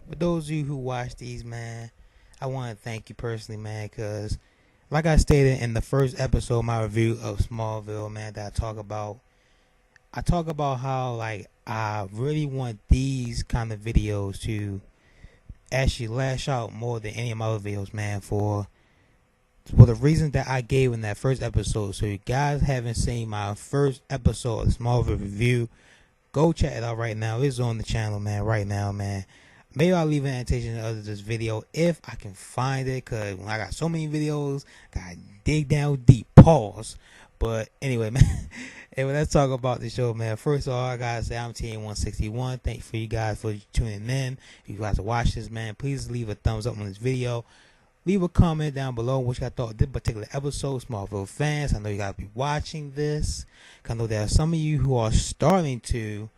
But those of you who watch these, man, I want to thank you personally, man, because like I stated in the first episode of my review of Smallville, man, that I talk about how like I really want these kind of videos to actually lash out more than any of my other videos, man, for the reasons that I gave in that first episode. So you guys haven't seen my first episode of the Smallville review, go check it out right now. It's on the channel, man, right now, man. Maybe I'll leave an annotation of this video if I can find it, because when I got so many videos, gotta dig down deep. Pause. But anyway, man, anyway, let's talk about the show, man. First of all, I gotta say I'm TN161. Thank you for you guys for tuning in. If you guys watch this, man, please leave a thumbs up on this video. Leave a comment down below what you thought of this particular episode, Smallville fans. I know you gotta be watching this. I know there are some of you who are starting to.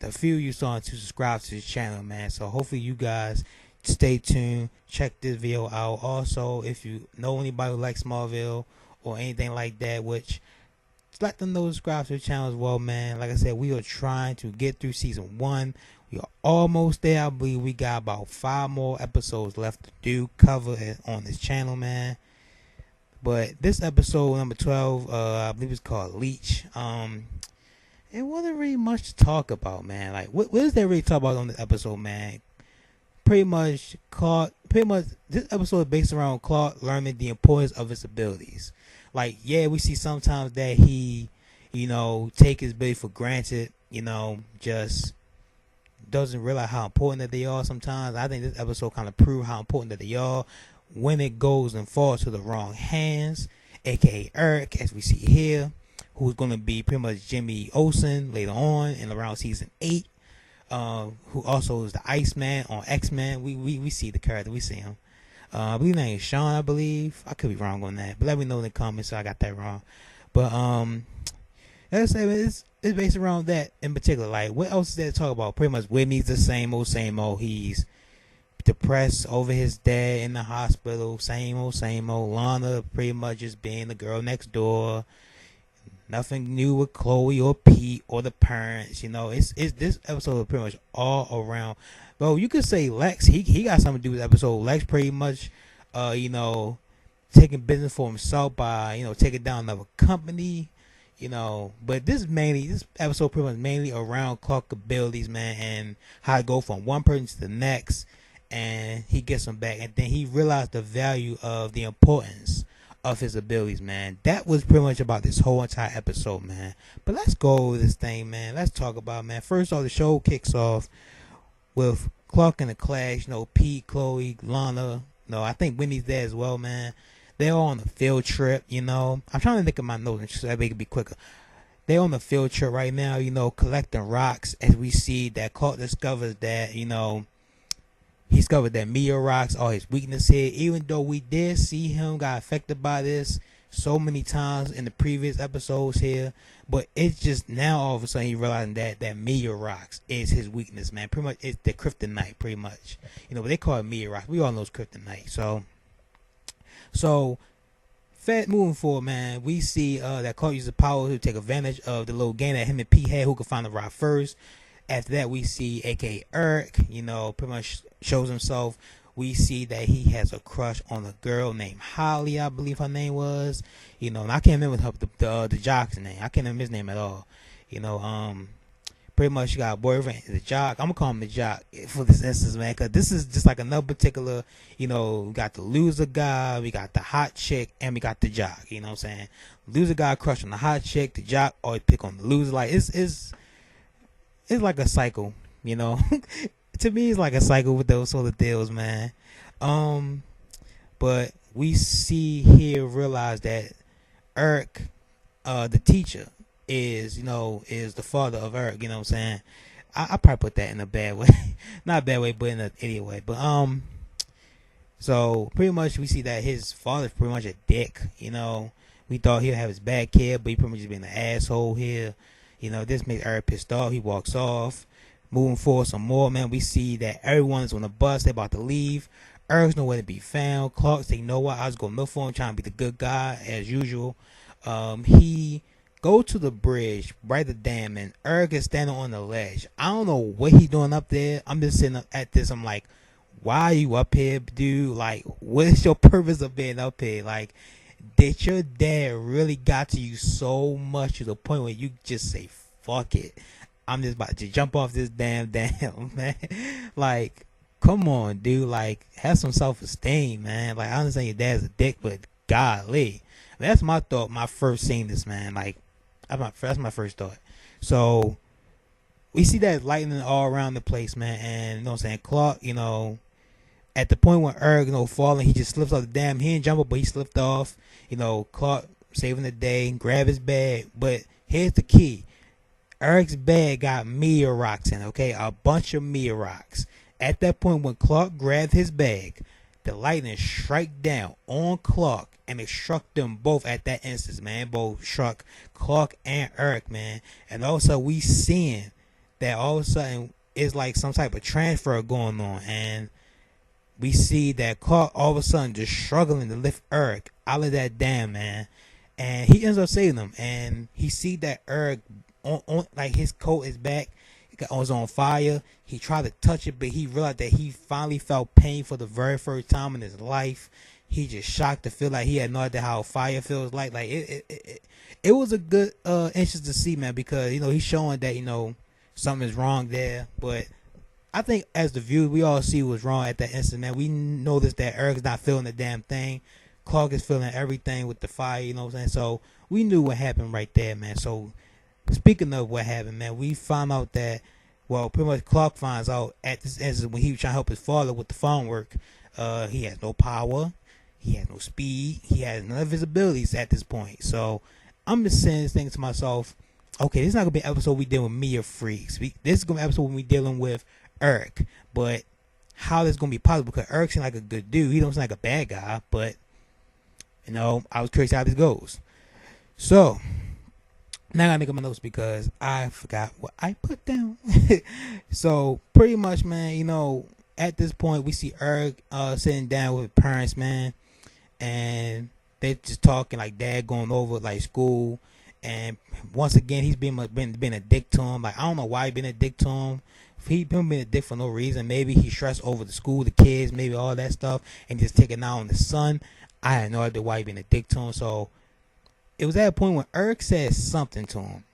The few you starting to subscribe to this channel, man. So hopefully you guys stay tuned. Check this video out. Also, if you know anybody who likes Smallville or anything like that, which let them know to subscribe to the channel as well, man. Like I said, we are trying to get through season 1. We are almost there. I believe we got about 5 more episodes left to do, cover it on this channel, man. But this episode number 12, I believe it's called Leech. It wasn't really much to talk about, man. Like, what is there really to talk about on this episode, man? Pretty much, this episode is based around Clark learning the importance of his abilities. Like, yeah, we see sometimes that he, take his ability for granted, just doesn't realize how important that they are sometimes. I think this episode kind of proved how important that they are when it goes and falls to the wrong hands, aka Eric, as we see here, who's going to be pretty much Jimmy Olsen later on in around season 8, who also is the Iceman on X-Men. We see the character, we see him. I believe his name is Sean, I believe. I could be wrong on that, but let me know in the comments if I got that wrong. But let's say it's based around that in particular. Like, what else is there to talk about? Pretty much Whitney's the same old. He's depressed over his dad in the hospital. Same old. Lana pretty much just being the girl next door. Nothing new with Chloe or Pete or the parents. It's this episode is pretty much all around. Bro, you could say Lex. He got something to do with the episode. Lex pretty much, taking business for himself by taking down another company. But this episode pretty much mainly around Clark's abilities, man, and how to go from one person to the next, and he gets them back, and then he realized the value of the importance of his abilities, man. That was pretty much about this whole entire episode, man. But let's go with this thing, man. Let's talk about, man. First off, the show kicks off with Clark in the clash. Pete, Chloe, Lana. I think Whitney's there as well, man. They're all on a field trip. I'm trying to think of my notes so that it can be quicker. They're on a field trip right now, collecting rocks, as we see that Clark discovers that, he discovered that meteor rocks are his weakness here, even though we did see him got affected by this so many times in the previous episodes here. But it's just now all of a sudden he realizing that meteor rocks is his weakness, man. Pretty much it's the kryptonite, pretty much. But they call it meteor rocks. We all know it's kryptonite. So moving forward, man, we see that Clark uses power to take advantage of the little game that him and Pete had, who could find the rock first. After that, we see aka Eric, pretty much shows himself. We see that he has a crush on a girl named Holly, I believe her name was. And I can't remember the jock's name. I can't remember his name at all. Pretty much she got a boyfriend, the jock. I'm gonna call him the jock for this instance, man, because this is just like another particular, we got the loser guy, we got the hot chick, and we got the jock. You know what I'm saying? Loser guy crush on the hot chick, the jock always pick on the loser. Like it's like a cycle, To me, it's like a cycle with those sort of deals, man. But we see here, realize that Eric, the teacher, is the father of Eric. You know what I'm saying? I probably put that in a bad way, not a bad way, but in an idiot way. But so pretty much we see that his father's pretty much a dick. We thought he'd have his bad kid, but he pretty much just being an asshole here. This makes Eric pissed off. He walks off. Moving forward some more, man, we see that everyone is on the bus. They're about to leave. Eric's nowhere to be found. Clark said, I was going to look for him, trying to be the good guy, as usual. He go to the bridge, right the dam, and Eric is standing on the ledge. I don't know what he's doing up there. I'm just sitting up at this. I'm like, why are you up here, dude? Like, what is your purpose of being up here? Like, did your dad really got to you so much to the point where you just say, fuck it, I'm just about to jump off this damn man? Like, come on, dude. Like, have some self-esteem, man. Like, I understand your dad's a dick, but golly. That's my thought, my first seeing this, man. Like, that's my first thought. So, we see that lightning all around the place, man. And, you know what I'm saying, Clark, you know, at the point when Eric, you know, falling, he just slips off the damn. He didn't jump up, but he slipped off. You know, Clark saving the day, grab his bag. But here's the key. Eric's bag got meteor rocks in it, okay? A bunch of meteor rocks. At that point, when Clark grabbed his bag, the lightning struck down on Clark, and it struck them both at that instance, man. Both struck Clark and Eric, man. And also, we seeing that all of a sudden it's like some type of transfer going on, and we see that Clark all of a sudden just struggling to lift Eric out of that dam, man. And he ends up saving him. And he see that Eric, on like his coat is back, was on fire. He tried to touch it, but he realized that he finally felt pain for the very first time in his life. He just shocked to feel like he had no idea how fire feels like. Like it was a good interest to see, man, because, you know, he's showing that, you know, something is wrong there. But I think as the viewer, we all see what's wrong at that instant, man. We noticed that Eric's not feeling the damn thing. Clark is feeling everything with the fire, you know what I'm saying? So we knew what happened right there, man. So speaking of what happened, man, we found out that, well, pretty much Clark finds out at this instant when he was trying to help his father with the farm work, he has no power, he has no speed, he has none of his abilities at this point. So I'm just saying this thing to myself, okay, this is not going to be an episode we dealing with Mia Freaks. This is going to be an episode when we dealing with Eric. But how this going to be possible? Because Eric seems like a good dude. He don't seem like a bad guy. But, you know, I was curious how this goes. So, now I got to make up my notes because I forgot what I put down. So, pretty much, man, you know, at this point, we see Eric sitting down with his parents, man. And they just talking like dad going over like school. And once again, he's been a dick to him. Like, I don't know why he been a dick to him. He been a dick for no reason. Maybe he stressed over the school, the kids, maybe all that stuff, and just taking out on the son. I had no idea why he been a dick to him. So it was at a point when Eric said something to him.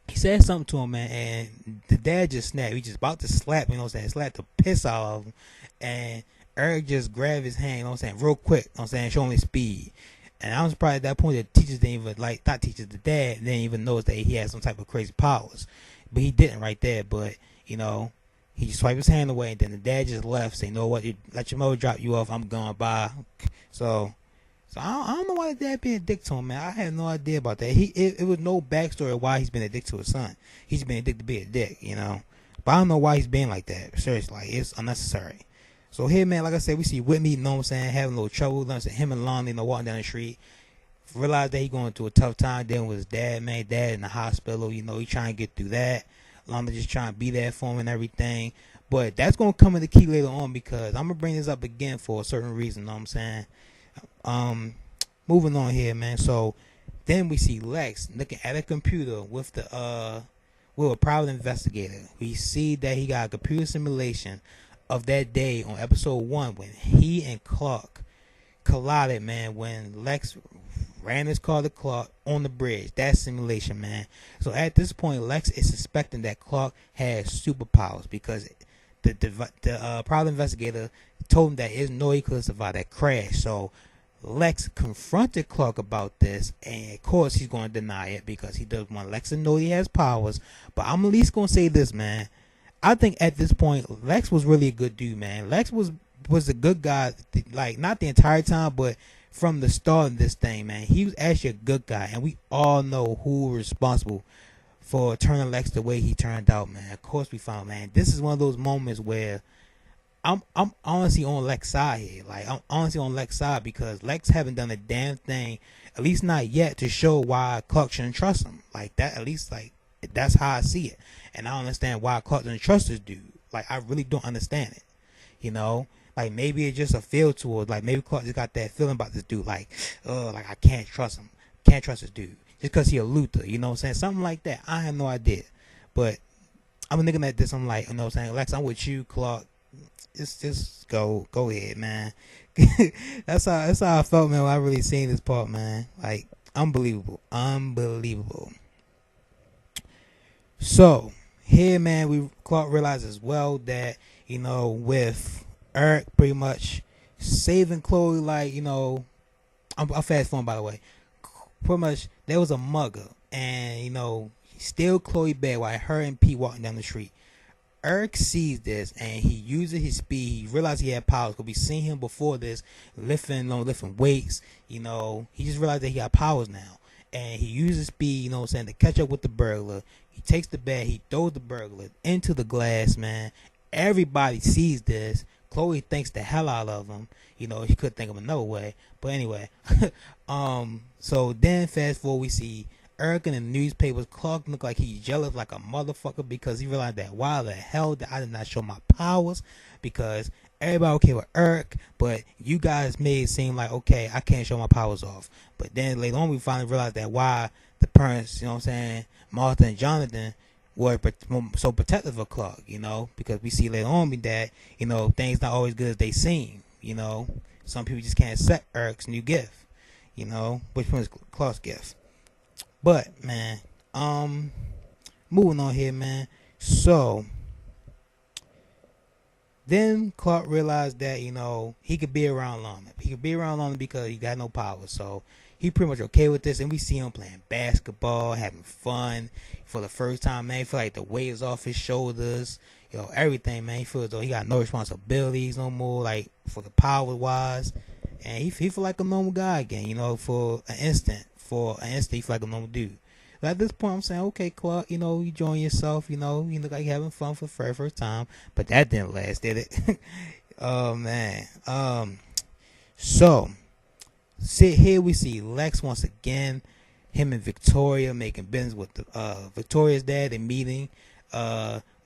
He said something to him, man, and the dad just snapped. He just about to slap, you know what I'm saying, slap the piss out of him. And Eric just grabbed his hand, you know what I'm saying, real quick, you know what I'm saying, showing his speed. And I was probably at that point that teachers didn't even, like, not teachers, the dad didn't even notice that he had some type of crazy powers. But he didn't right there. But, you know, he just swiped his hand away, and then the dad just left, saying, you know what, you let your mother drop you off, I'm going by. So I don't know why the dad being a dick to him, man. I had no idea about that. It was no backstory of why he's been a dick to his son. He's been a dick to be a dick, you know. But I don't know why he's being like that. Seriously, like, it's unnecessary. So here, man, like I said, we see Whitney, you know what I'm saying, having a little trouble. You know what I'm saying, him and Lonnie, you know, walking down the street. Realized that he going through a tough time dealing with his dad, man. Dad in the hospital, you know, he trying to get through that. Lonnie just trying to be there for him and everything. But that's going to come into key later on because I'm going to bring this up again for a certain reason, you know what I'm saying? Moving on here, man. So then we see Lex looking at a computer with a private investigator. We see that he got a computer simulation of that day on episode 1 when he and Clark collided, man, when Lex ran his car to Clark on the bridge. That simulation, man. So at this point, Lex is suspecting that Clark has superpowers because the private investigator told him that there's no way he could survive that crash. So Lex confronted Clark about this, and of course he's going to deny it because he doesn't want Lex to know he has powers. But I'm at least going to say this, man. I think at this point, Lex was really a good dude, man. Lex was a good guy, like, not the entire time, but from the start of this thing, man. He was actually a good guy, and we all know who was responsible for turning Lex the way he turned out, man. Of course we found, man, this is one of those moments where I'm honestly on Lex's side here. Like, I'm honestly on Lex's side because Lex haven't done a damn thing, at least not yet, to show why Clark shouldn't trust him. Like, that, at least, like, that's how I see it. And I don't understand why Clark doesn't trust this dude. Like, I really don't understand it. You know? Like, maybe it's just a feel to it. Like, maybe Clark just got that feeling about this dude. Like, like, I can't trust him. Can't trust this dude. Just because he a Luther. You know what I'm saying? Something like that. I have no idea. But I'm looking at this. I'm like, you know what I'm saying? Lex, I'm with you, Clark. just go ahead, man. That's how I felt, man, when I really seen this part, man. Like, unbelievable. So here, man, we Clark realizes as well that with Eric pretty much saving Chloe, like I'm fast forward, by the way. Pretty much there was a mugger, and he steal Chloe bag while her and Pete walking down the street. Eric sees this and he uses his speed. He realized he had powers because we seen him before this lifting weights. He just realized that he got powers now. And he uses speed, to catch up with the burglar. He takes the bag, he throws the burglar into the glass, man. Everybody sees this. Chloe thinks the hell out of him. She could think of another way. But anyway. So then fast forward, we see Eric in the newspapers. Clark look like he's jealous like a motherfucker because he realized that why the hell that I did not show my powers, because everybody okay with Eric, but you guys made it seem like okay, I can't show my powers off. But then later on we finally realized that why the parents, Martha and Jonathan were so protective of Clark, because we see later on that, things not always good as they seem, Some people just can't accept Eric's new gift, which one is Clark's gift. But man, moving on here, man. So then Clark realized that he could be around Lana. He could be around Lana because he got no power. So he pretty much okay with this, and we see him playing basketball, having fun for the first time. Man, he feel like the weight is off his shoulders. Everything, man. He feels though he got no responsibilities no more, like for the power wise, and he feel like a normal guy again. For an instant, he feel like a normal dude. But at this point, I'm saying, okay, Clark, you enjoying yourself, you look like you're having fun for the very first time. But that didn't last, did it? Oh, man. So, here we see Lex once again. Him and Victoria making business with Victoria's dad and meeting.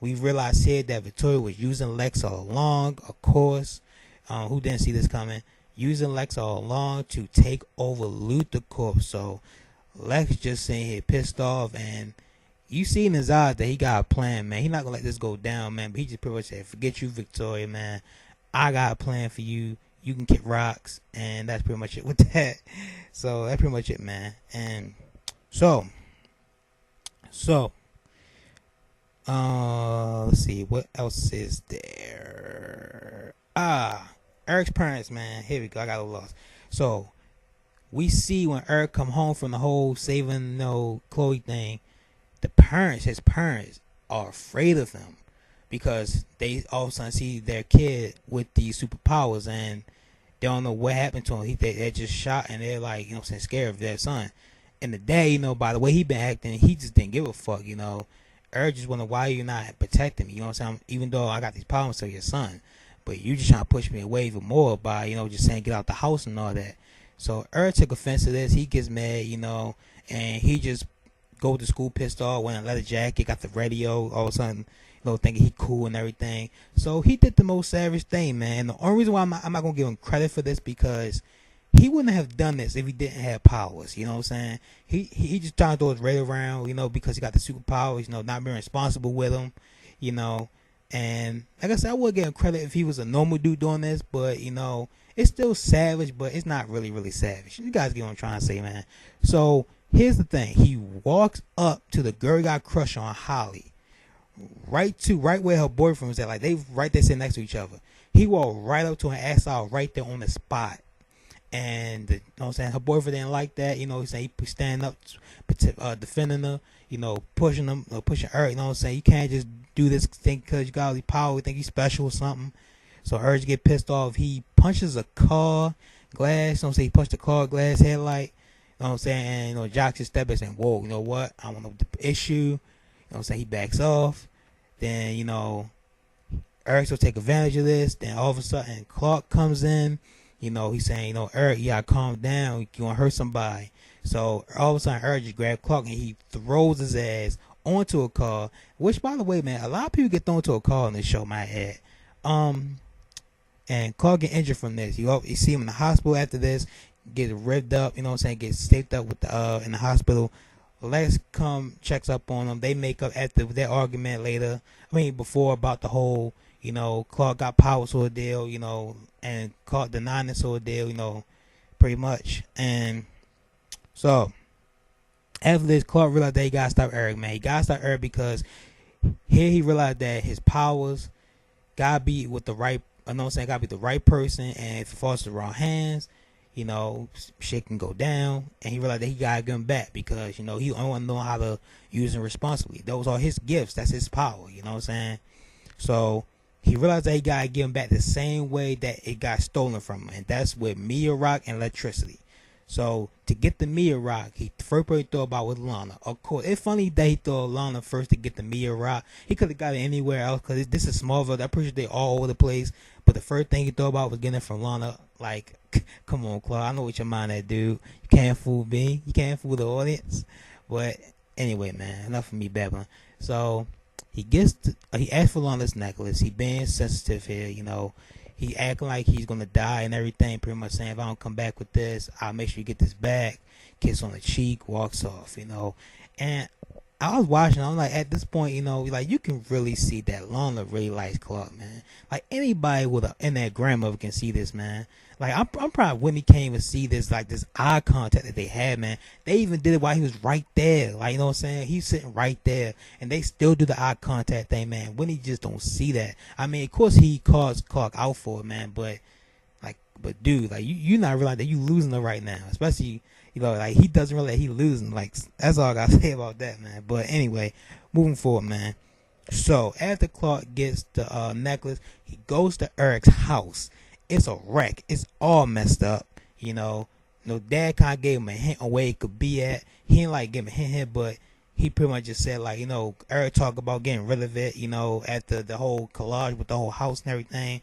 We realized here that Victoria was using Lex all along, of course. Who didn't see this coming? Using Lex all along to take over Luthor Corp. So Lex just sitting here pissed off, and you see in his eyes that he got a plan, man. He's not gonna let this go down, man. But he just pretty much said, "Forget you, Victoria, man. I got a plan for you. You can kick rocks," and that's pretty much it with that. So that's pretty much it, man. And so, let's see what else is there. Eric's parents, man. Here we go. I got a little lost. So we see when Eric come home from the whole saving Chloe thing, his parents are afraid of him because they all of a sudden see their kid with these superpowers and they don't know what happened to him. They're just shot and they're like, scared of their son. And the dad, by the way he been acting, he just didn't give a fuck, Eric just wonder why you're not protecting me, even though I got these problems to your son. But you just trying to push me away even more by, just saying get out the house and all that. So Eric took offense to this. He gets mad, and he just go to school pissed off, wearing a leather jacket, got the radio, all of a sudden, thinking he cool and everything. So he did the most savage thing, man. And the only reason why I'm not going to give him credit for this because he wouldn't have done this if he didn't have powers, you know what I'm saying? He just trying to throw his radio around, because he got the superpowers, not being responsible with them, And like I said, I would give him credit if he was a normal dude doing this, but it's still savage, but it's not really, really savage. You guys get what I'm trying to say, man. So here's the thing: he walks up to the girl he got crush on, Holly, right where her boyfriend was at. Like they right there sitting next to each other. He walked right up to her, ass out right there on the spot. And you know what I'm saying, her boyfriend didn't like that. He said he standing up, defending her. Pushing her. You know what I'm saying? You can't just do this thing because you got all the power. You think you special or something. So Urge get pissed off. He punches a car glass. You know what I'm saying? He punched the car glass headlight. You know what I'm saying? And Jock just step back and saying, "Whoa, you know what? I don't know the issue." You know what I'm saying? He backs off. Then Eric will take advantage of this. Then all of a sudden Clark comes in. He's saying, Eric, you gotta calm down. You gonna hurt somebody. So all of a sudden, Eric just grabbed Clark and he throws his ass onto a car. Which, by the way, man, a lot of people get thrown to a car in this show, my head. And Clark get injured from this. You see him in the hospital after this, get ripped up. You know what I'm saying? Get staped up with in the hospital. Lex checks up on them. They make up after their argument later. Before about the whole, Clark got power sort of deal, and Clark denying it sort of deal, pretty much. And so after this, Clark realized that he gotta stop Eric, man. He gotta stop Eric because here he realized that his powers gotta be with the right. I know what I'm saying, gotta be the right person, and if it falls to the wrong hands, shit can go down. And he realized that he gotta give him back because he only want to know how to use them responsibly. Those are his gifts. That's his power. You know what I'm saying? So he realized that he gotta give him back the same way that it got stolen from him, and that's with meteor rock and electricity. So to get the meteor rock, he first probably thought about with Lana. Of course, it's funny that he thought Lana first to get the meteor rock. He could have got it anywhere else because this is Smallville. I'm pretty sure they all over the place. But the first thing he thought about was getting it from Lana. Like, come on, Clark. I know what your mind at, dude. You can't fool me. You can't fool the audience. But anyway, man, enough of me babbling. So he asked for Lana's necklace. He being sensitive here, He acting like he's gonna die and everything, pretty much saying, if I don't come back with this, I'll make sure you get this back. Kiss on the cheek, walks off, And I was watching, I'm like, at this point, like you can really see that Lana really likes Clark, man. Like anybody and their grandmother can see this, man. Like I'm proud Whitney can't even see this, like this eye contact that they had, man. They even did it while he was right there. Like, you know what I'm saying? He's sitting right there, and they still do the eye contact thing, man. Whitney just don't see that. I mean, of course he calls Clark out for it, man, but dude, like you not realize that you losing her right now, especially. Like he doesn't realize he losing. Like that's all I gotta say about that, man. But anyway, moving forward, man. So after Clark gets the necklace, he goes to Eric's house. It's a wreck. It's all messed up. Dad kind of gave him a hint on where it could be at. He didn't like give him a hint, but he pretty much just said like, Eric talked about getting rid of it. After the whole collage with the whole house and everything,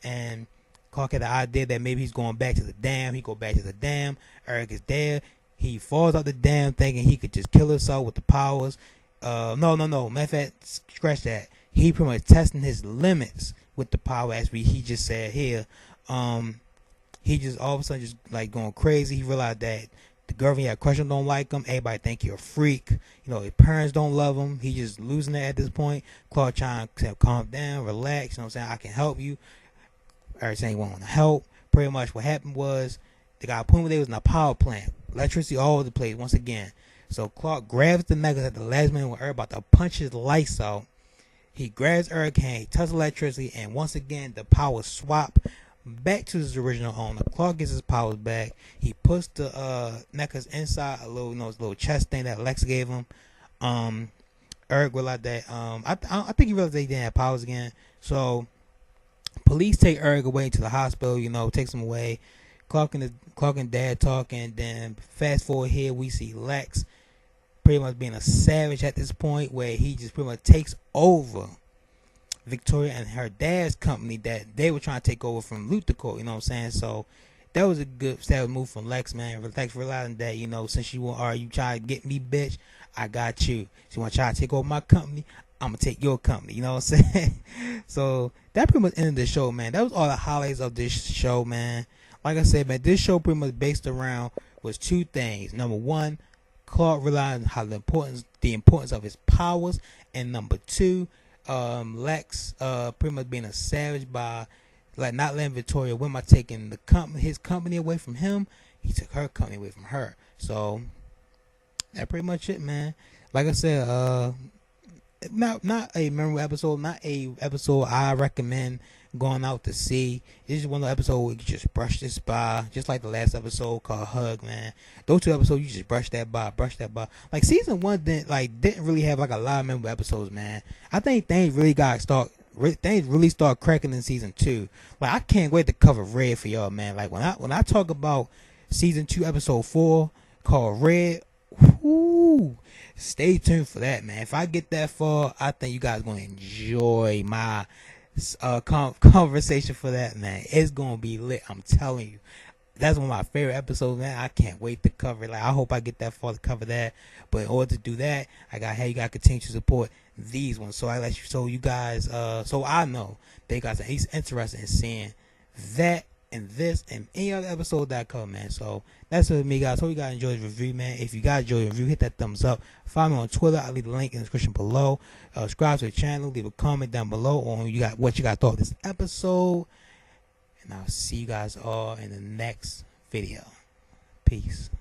and Clark had the idea that maybe he's going back to the dam. He go back to the dam. Eric is there. He falls out the dam thinking he could just kill himself with the powers. No. Matter of fact, scratch that. He pretty much testing his limits with the power, as he just said here. He just all of a sudden just like going crazy. He realized that the girl he had crush on don't like him. Everybody think he's a freak. His parents don't love him. He just losing it at this point. Clark trying to calm down, relax. You know what I'm saying? I can help you. Eric saying he want to help. Pretty much what happened was they got a point where they was in a power plant. Electricity all over the place once again. So Clark grabs the necklace at the last minute when Eric about to punch his lights out. He grabs Eric's hand, he touches electricity, and once again the powers swap back to his original owner. Clark gets his powers back. He puts the necklace inside a little chest thing that Lex gave him. Eric realized that I think he realized they didn't have powers again. So police take Eric away to the hospital, takes him away. Clark and Dad talking. Then fast forward here, we see Lex pretty much being a savage at this point, where he just pretty much takes over Victoria and her dad's company that they were trying to take over from Luthercore. You know what I'm saying? So that was a good savage move from Lex, man. Lex realizing that since you try to get me, bitch, I got you. So you want to try to take over my company? I'm gonna take your company, you know what I'm saying? So that pretty much ended the show, man. That was all the highlights of this show, man. Like I said, man, this show pretty much based around was two things. Number one, Clark realizing how the importance of his powers, and number two, Lex pretty much being a savage by like not letting Victoria win by taking his company away from him. He took her company away from her. So that's pretty much it, man. Like I said, not a memorable episode, not a episode I recommend going out to see. This is one of the episodes where you just brush this by, just like the last episode called Hug, man. Those two episodes you just brush that by. Like season one didn't really have like a lot of memorable episodes, man. I think things really start cracking in season two. Like I can't wait to cover Red for y'all, man. Like when I talk about season 2 episode 4 called Red, whoo, stay tuned for that, man. If I get that far, I think you guys gonna enjoy my conversation for that, man. It's gonna be lit, I'm telling you. That's one of my favorite episodes, man. I can't wait to cover it. Like I hope I get that far to cover that. But in order to do that, you gotta continue to support these ones. So so I know they guys are interested in seeing that in this and any other episode that come, man. So that's it with me, guys. Hope you guys enjoyed the review, man. If you guys enjoyed the review, hit that thumbs up. Follow me on Twitter. I'll leave the link in the description below. Subscribe to the channel. Leave a comment down below on what you guys thought of this episode. And I'll see you guys all in the next video. Peace.